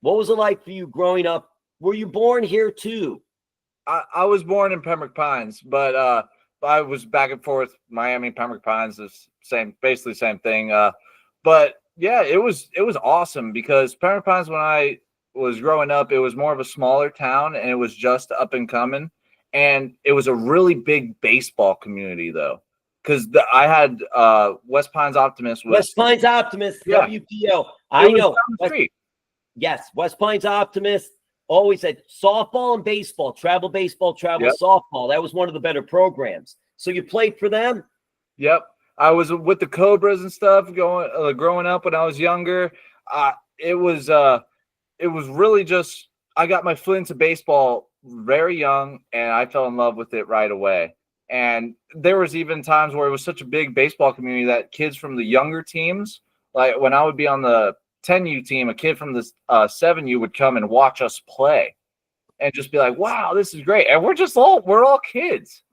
What was it like for you growing up? Were you born here too? I was born in Pembroke Pines, but I was back and forth. Miami, Pembroke Pines, basically same thing. But yeah, it was awesome because Pembroke Pines, when I was growing up, it was more of a smaller town and it was just up and coming. And it was a really big baseball community though. Because I had West Pines Optimist. WPO. I know. Yes, West Pines Optimist. Always had softball and baseball, travel softball. That was one of the better programs. So you played for them? Yep. I was with the Cobras and stuff growing up when I was younger. It was really just, I got my foot into baseball very young and I fell in love with it right away. And there was even times where it was such a big baseball community that kids from the younger teams, like when I would be on the 10U team, a kid from the 7U would come and watch us play and just be like, wow, this is great. And we're all kids.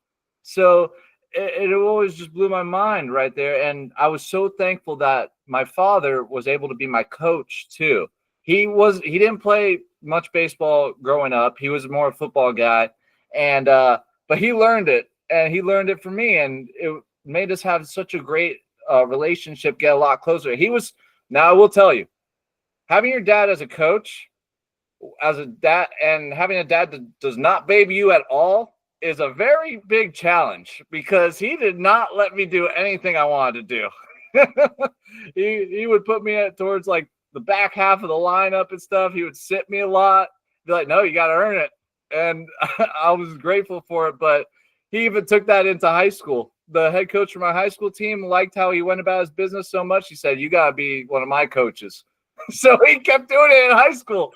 So it always just blew my mind right there. And I was so thankful that my father was able to be my coach too. He didn't play much baseball growing up. He was more a football guy. And, but he learned it and he learned it from me. And it made us have such a great relationship, get a lot closer. Now I will tell you, having your dad as a coach, and having a dad that does not baby you at all is a very big challenge because he did not let me do anything I wanted to do. He would put me towards like the back half of the lineup and stuff. He would sit me a lot, be like, no, you got to earn it. And I was grateful for it, but he even took that into high school. The head coach for my high school team liked how he went about his business so much. He said, you got to be one of my coaches. So he kept doing it in high school.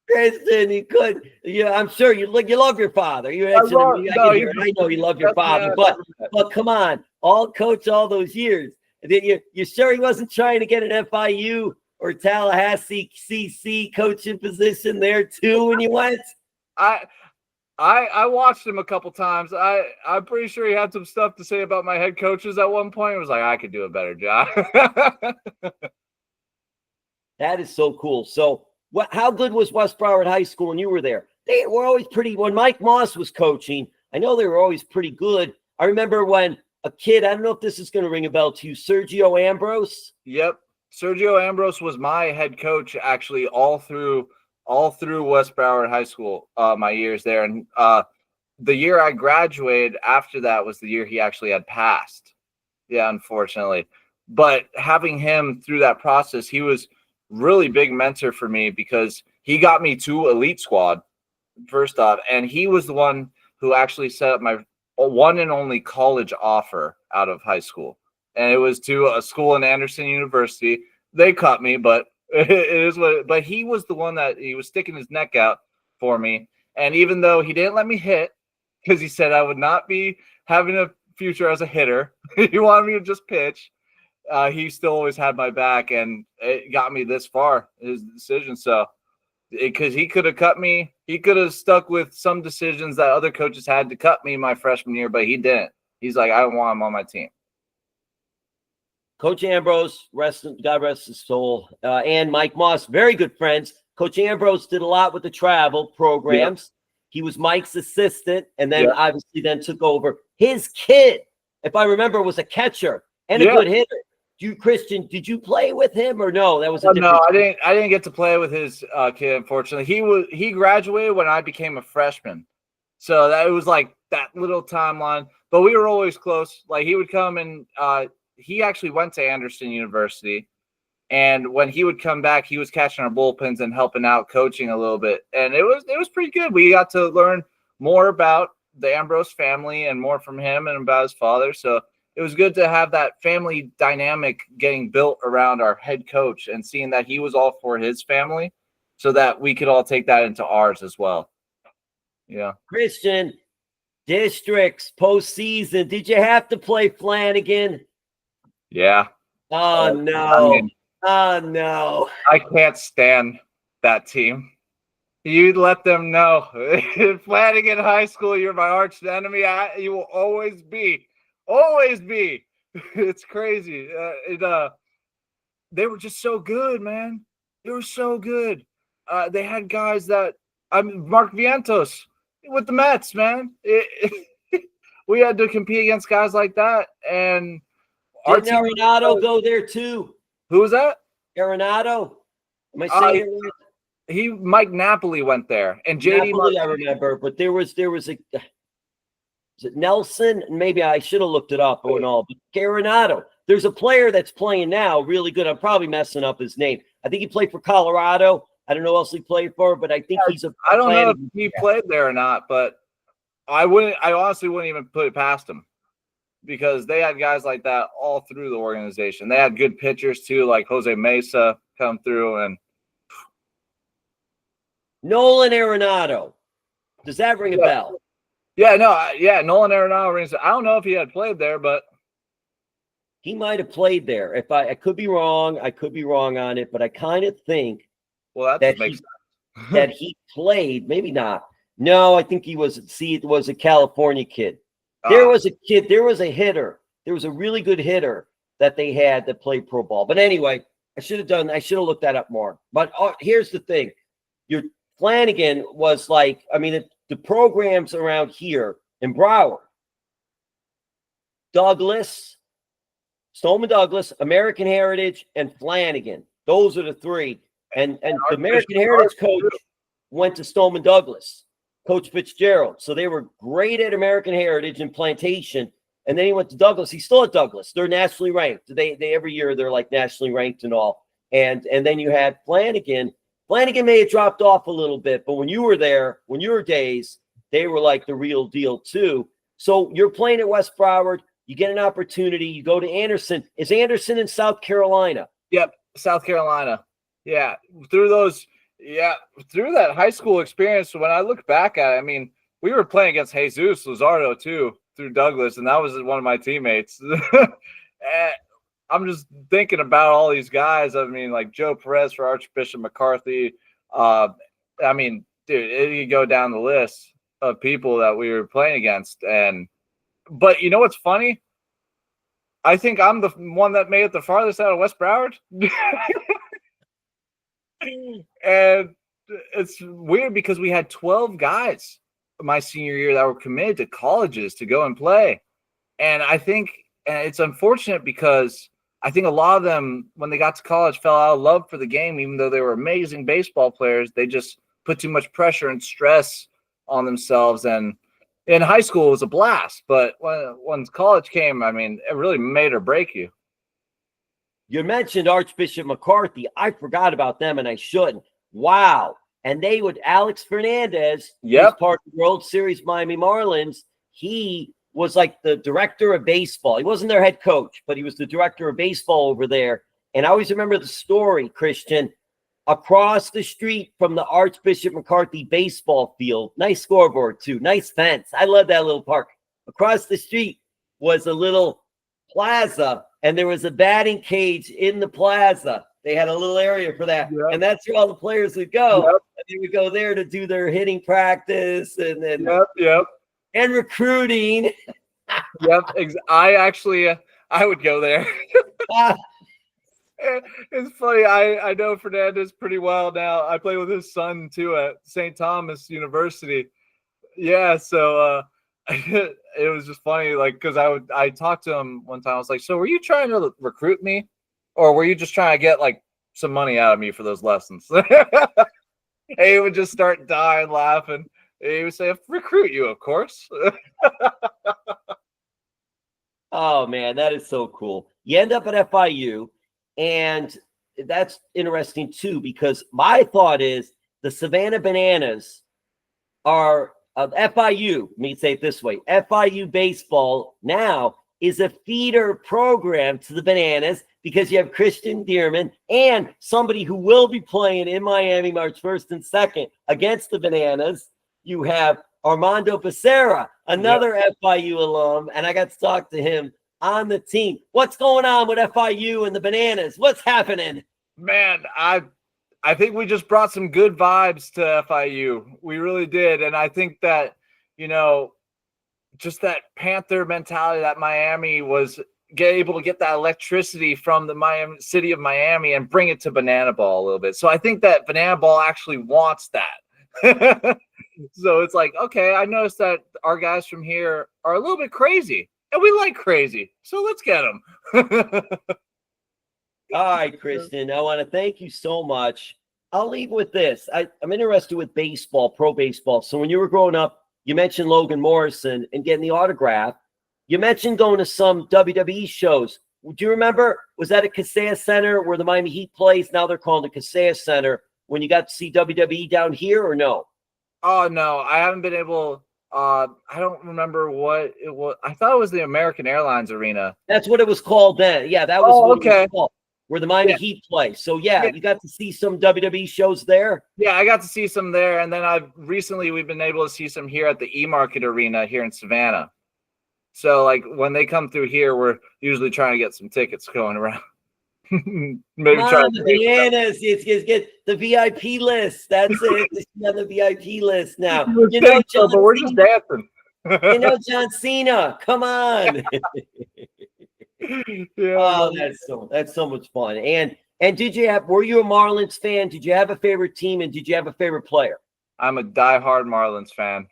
Kristen, you could. Yeah, I'm sure you love your father. I know you love your father, but come on, all coach all those years. You sure he wasn't trying to get an FIU or Tallahassee CC coaching position there too when you went? I watched him a couple times. I'm pretty sure he had some stuff to say about my head coaches at one point. It was like, I could do a better job. That is so cool. So how good was West Broward High School when you were there? They were always pretty, when Mike Moss was coaching, I know they were always pretty good. I remember when a kid, I don't know if this is going to ring a bell to you, Sergio Ambrose. Yep. Sergio Ambrose was my head coach actually all through West Broward High School, my years there. And the year I graduated after that was the year he actually had passed. Yeah, unfortunately. But having him through that process, he was really big mentor for me because he got me to Elite Squad first off. And he was the one who actually set up my one and only college offer out of high school. And it was to a school in Anderson University. They cut me, but It is what, but he was the one that he was sticking his neck out for me. And even though he didn't let me hit because he said I would not be having a future as a hitter, he wanted me to just pitch. He still always had my back, and it got me this far, his decision. So, because he could have cut me, he could have stuck with some decisions that other coaches had to cut me my freshman year, but he didn't. He's like, I don't want him on my team. Coach Ambrose, God rest his soul, and Mike Moss, very good friends. Coach Ambrose did a lot with the travel programs. Yep. He was Mike's assistant, and then obviously then took over. His kid, if I remember, was a catcher and a good hitter. Christian, did you play with him or no? That was a no, I didn't get to play with his kid, unfortunately. He graduated when I became a freshman. So that it was like that little timeline. But we were always close. Like he would come and he actually went to Anderson University. And when he would come back, he was catching our bullpens and helping out coaching a little bit. And it was pretty good. We got to learn more about the Ambrose family and more from him and about his father. So it was good to have that family dynamic getting built around our head coach and seeing that he was all for his family so that we could all take that into ours as well. Yeah. Christian, districts, postseason. Did you have to play Flanagan? Yeah. Oh, no. Oh, no. I can't stand that team. You let them know. Flanagan High School, you're my arch enemy. You will always be. Always be. It's crazy. They were just so good, man. They were so good. They had guys that Mark Vientos with the Mets, man. We had to compete against guys like that. And didn't Arenado go there too? Who was that? Arenado. Am I saying it right? Mike Napoli went there, and JD Napoli, I remember, but there was a. Is it Nelson? Maybe I should have looked it up or all. But Arenado, there's a player that's playing now, really good. I'm probably messing up his name. I think he played for Colorado. I don't know who else he played for, but I think he's a. I don't know if he played there or not, but I honestly wouldn't even put it past him because they had guys like that all through the organization. They had good pitchers too, like Jose Mesa come through and Nolan Arenado. Does that ring a bell? Yeah, Nolan Arenado rings. I don't know if he had played there, but he might have played there. If I could be wrong, on it, but I kind of think that he played. Maybe not. No, I think he was. See, it was a California kid. There was a kid. There was a hitter. There was a really good hitter that they had that played pro ball. But anyway, I should have looked that up more. But here's the thing: your Flanagan was like. I mean, the programs around here in Broward, Douglas, Stoneman Douglas, American Heritage, and Flanagan. Those are the three. And the American Heritage coach went to Stoneman Douglas, Coach Fitzgerald. So they were great at American Heritage and Plantation. And then he went to Douglas. He's still at Douglas. They're nationally ranked. They every year they're like nationally ranked and all. And then you had Flanagan. Flanagan may have dropped off a little bit, but when you were there, when your days, they were like the real deal too. So you're playing at West Broward. You get an opportunity. You go to Anderson. Is Anderson in South Carolina? Yep, South Carolina. Yeah, through that high school experience, when I look back at it, I mean, we were playing against Jesus Luzardo too through Douglas, and that was one of my teammates. I'm just thinking about all these guys. I mean, like Joe Perez for Archbishop McCarthy. I mean, dude, you go down the list of people that we were playing against. But you know what's funny? I think I'm the one that made it the farthest out of West Broward. And it's weird because we had 12 guys my senior year that were committed to colleges to go and play. And I think it's unfortunate because I think a lot of them, when they got to college, fell out of love for the game, even though they were amazing baseball players. They just put too much pressure and stress on themselves. And in high school, it was a blast. But when college came, I mean, it really made or break you. You mentioned Archbishop McCarthy. I forgot about them, and I shouldn't. Wow. And they would, Alex Fernandez, was part of the World Series Miami Marlins. He was like the director of baseball. He wasn't their head coach, but he was the director of baseball over there. And I always remember the story, Christian, across the street from the Archbishop McCarthy baseball field. Nice scoreboard, too. Nice fence. I love that little park. Across the street was a little plaza, and there was a batting cage in the plaza. They had a little area for that. Yep. And that's where all the players would go. Yep. And they would go there to do their hitting practice and then and recruiting. I would go there. It's funny. I know Fernandez pretty well now. I play with his son too at St. Thomas University. Yeah, so it was just funny, like, because I talked to him one time. I was like, "So, were you trying to recruit me, or were you just trying to get like some money out of me for those lessons?" He would just start dying laughing. He would say, "Recruit you, of course." Oh man, that is so cool. You end up at FIU. And that's interesting, too, because my thought is the Savannah Bananas are of FIU. Let me say it this way. FIU baseball now is a feeder program to the Bananas because you have Christian Dearman and somebody who will be playing in Miami March 1st and 2nd against the Bananas. You have Armando Becerra, another FIU alum, and I got to talk to him on the team. What's going on with FIU and the Bananas? What's happening? Man, I think we just brought some good vibes to FIU. We really did. And I think that, just that Panther mentality that Miami was able to get that electricity from the city of Miami and bring it to Banana Ball a little bit. So I think that Banana Ball actually wants that. So it's like, okay, I noticed that our guys from here are a little bit crazy. And we like crazy, so let's get them. All right, Kristen, I want to thank you so much. I'll leave with this. I'm interested with baseball, pro baseball. So when you were growing up, you mentioned Logan Morrison and getting the autograph. You mentioned going to some WWE shows. Do you remember, was that at Kaseya Center where the Miami Heat plays? Now they're calling the Kaseya Center. When you got to see WWE down here or no? Oh, no, I haven't been able – I don't remember what it was. I thought it was the American Airlines Arena. That's what it was called then. Yeah, that was what it was called, where the Miami Heat play. So, you got to see some WWE shows there? Yeah, I got to see some there. And then we've been able to see some here at the E-Market Arena here in Savannah. So, like, when they come through here, we're usually trying to get some tickets going around. Maybe try the Bananas. It's get the VIP list. That's it. It's on the VIP list now. John, but we're just dancing. John Cena. Come on. Oh, that's so much fun. And were you a Marlins fan? Did you have a favorite team, and did you have a favorite player? I'm a diehard Marlins fan.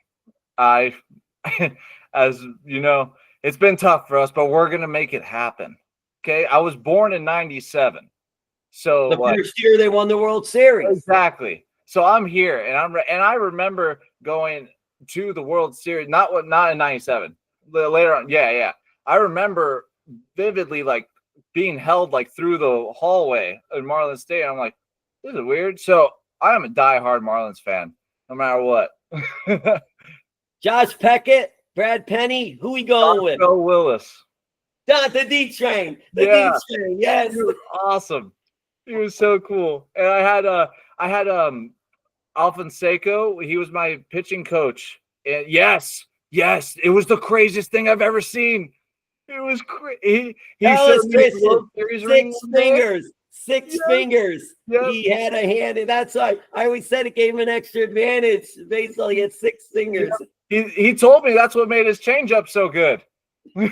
As you know, it's been tough for us, but we're gonna make it happen. Okay, I was born in '97, so the first year they won the World Series. Exactly. So I'm here, and I remember going to the World Series, not in '97. Later on, yeah. I remember vividly, like, being held like through the hallway in Marlins Stadium. I'm like, this is weird. So I am a diehard Marlins fan, no matter what. Josh Peckett, Brad Penny, who we going with? Joe Willis. The D Train. D Train, yes. He was awesome. He was so cool. And I had Alfonseco. He was my pitching coach. And yes, it was the craziest thing I've ever seen. It was crazy. He said six fingers. Yep. He had a hand, and that's why I always said it gave him an extra advantage. Basically, he had 6 fingers. Yep. He told me that's what made his changeup so good. Yeah,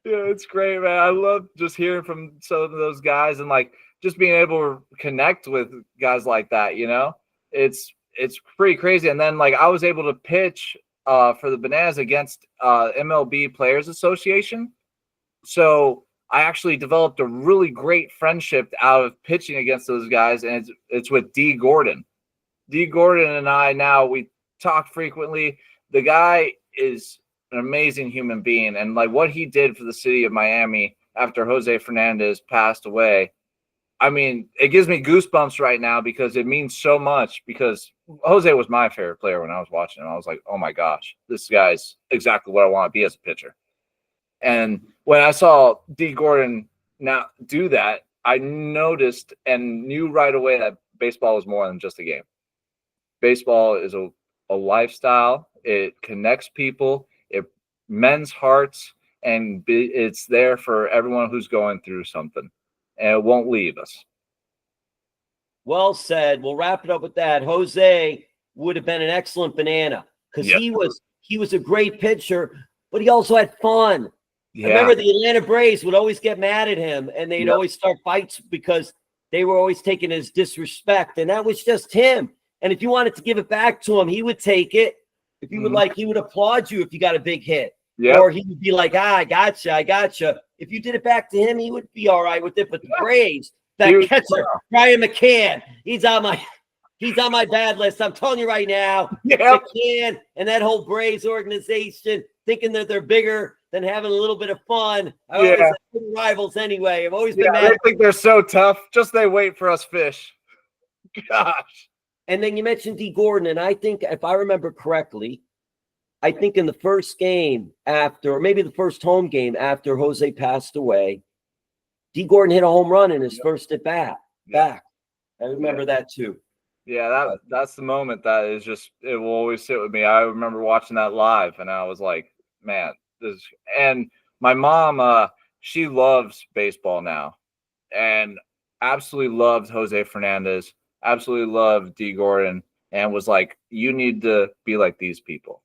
it's great, man. I love just hearing from some of those guys and like just being able to connect with guys like that. It's pretty crazy. And then like I was able to pitch for the Bananas against MLB Players Association. So I actually developed a really great friendship out of pitching against those guys, and it's with D. Gordon. D. Gordon and I now we talk frequently. The guy is an amazing human being, and like what he did for the city of Miami after Jose Fernandez passed away. I mean, it gives me goosebumps right now because it means so much, because Jose was my favorite player when I was watching him. I was like, oh my gosh, this guy's exactly what I want to be as a pitcher. And when I saw D. Gordon now do that, I noticed and knew right away that baseball was more than just a game. Baseball is a lifestyle. It connects people. It mends hearts, and it's there for everyone who's going through something, and it won't leave us. Well said. We'll wrap it up with that. Jose would have been an excellent banana because he was a great pitcher, but he also had fun. Yeah. I remember the Atlanta Braves would always get mad at him, and they'd always start fights because they were always taking his disrespect, and that was just him. And if you wanted to give it back to him, he would take it. If you would like, he would applaud you if you got a big hit. Yep. Or he would be like, I gotcha. If you did it back to him, he would be all right with it. But the Braves, that catcher, Brian McCann, he's on my bad list. I'm telling you right now. McCann and that whole Braves organization thinking that they're bigger than having a little bit of fun. I always have rivals anyway. I've always been mad. They think they're so tough. Just they wait for us fish. Gosh. And then you mentioned D. Gordon, and I think, if I remember correctly, I think in the first game after, or maybe the first home game after Jose passed away, D. Gordon hit a home run in his first at bat. Back. I remember that too. Yeah, that's the moment that is just, it will always sit with me. I remember watching that live, and I was like, man, this. And my mom, she loves baseball now, and absolutely loved Jose Fernandez. Absolutely loved D. Gordon, and was like, you need to be like these people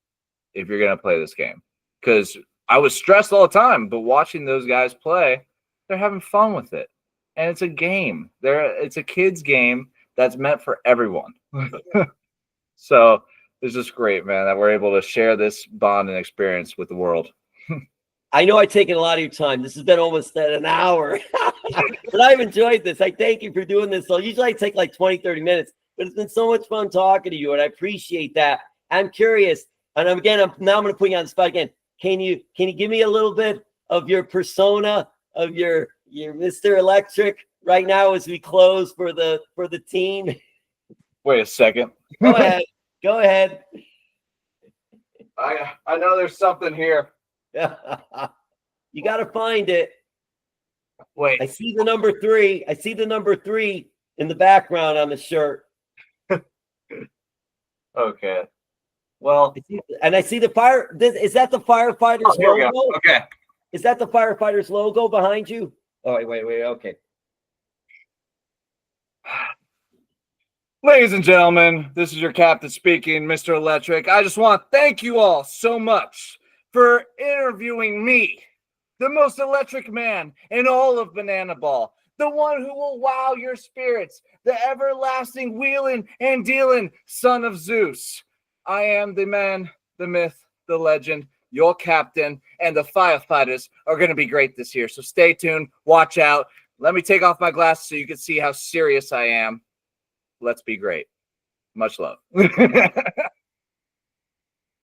if you're going to play this game. Because I was stressed all the time, but watching those guys play, they're having fun with it. And it's a game. It's a kid's game that's meant for everyone. So it's just great, man, that we're able to share this bond and experience with the world. I know I've taken a lot of your time. This has been almost an hour, but I've enjoyed this. I thank you for doing this. So usually I take like 20, 30 minutes, but it's been so much fun talking to you, and I appreciate that. I'm curious, and I'm going to put you on the spot again. Can you give me a little bit of your persona, of your Mr. Electric right now as we close for the team? Wait a second. Go ahead. I know there's something here. You got to find it. Wait. I see the number 3. I see the number 3 in the background on the shirt. Okay. Well, I see the fire. Is that the Firefighters logo? Okay. Is that the Firefighters logo behind you? Oh, wait. Okay. Ladies and gentlemen, this is your captain speaking, Mr. Electric. I just want to thank you all so much for interviewing me, the most electric man in all of Banana Ball, the one who will wow your spirits, the everlasting wheeling and dealing son of Zeus. I am the man, the myth, the legend, your captain, and the Firefighters are going to be great this year. So stay tuned, watch out. Let me take off my glasses so you can see how serious I am. Let's be great. Much love.